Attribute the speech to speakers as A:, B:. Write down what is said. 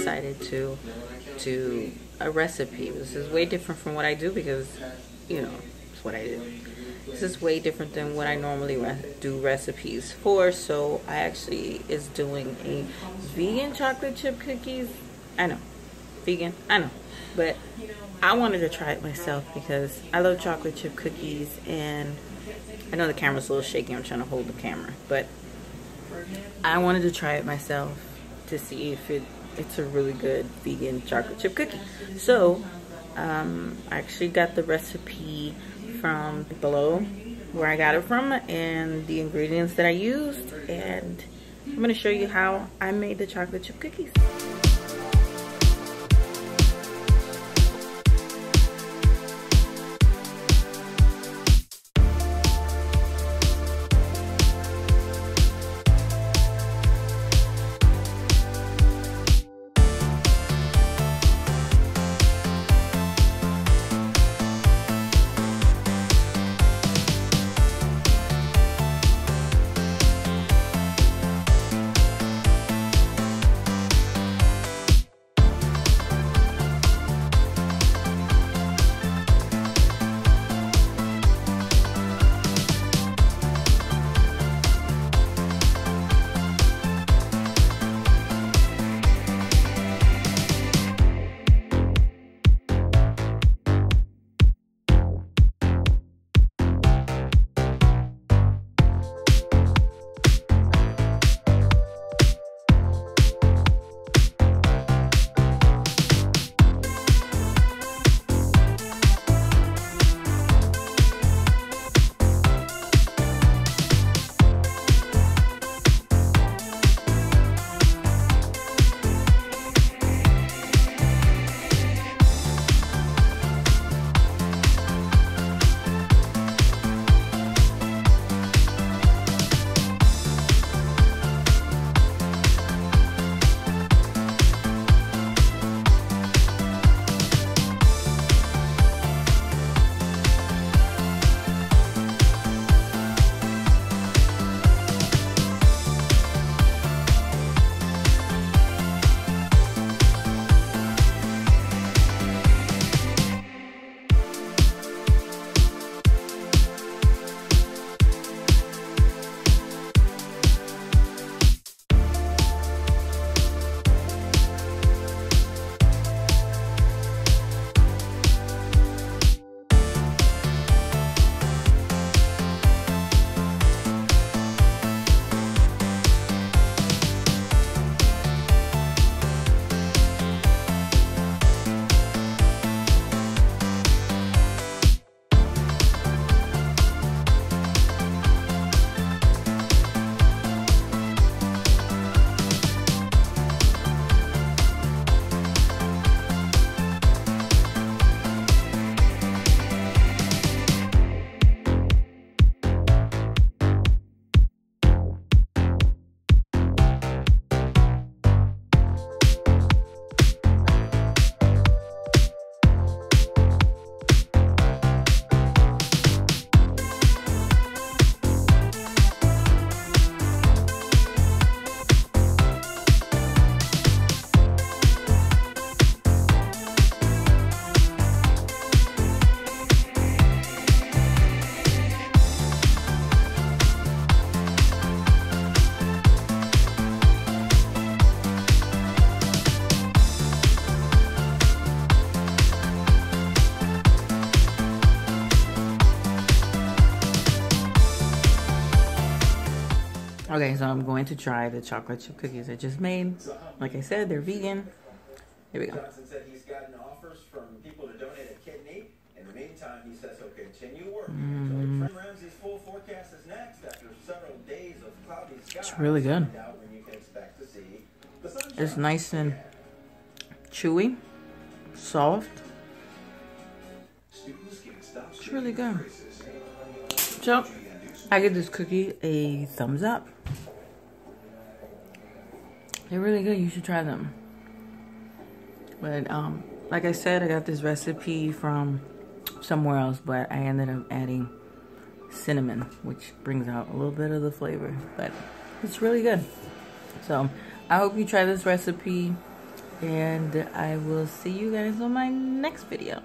A: decided to do a recipe. This is way different from what I do because, you know, it's what I do. This is way different than what I normally do recipes for. So I actually is doing a vegan chocolate chip cookies. I know, vegan, I know, but I wanted to try it myself because I love chocolate chip cookies, and I know the camera's a little shaky. I'm trying to hold the camera, but I wanted to try it myself to see if it's a really good vegan chocolate chip cookie. So I actually got the recipe from below where I got it from and the ingredients that I used, and I'm going to show you how I made the chocolate chip cookies. Okay, so I'm going to try the chocolate chip cookies I just made. Like I said, they're vegan. Here we go.
B: Johnson said he's gotten offers from people to donate a kidney. In the meantime, he says he'll continue working. So Ramsey's full forecast is next after several days of cloudy skies.
A: It's really good.
B: When you can expect to see the sunshine.
A: It's nice and chewy, soft. It's really good. So, I give this cookie a thumbs up. They're really good. You should try them. But like I said, I got this recipe from somewhere else, but I ended up adding cinnamon, which brings out a little bit of the flavor. But it's really good. So I hope you try this recipe. And I will see you guys on my next video.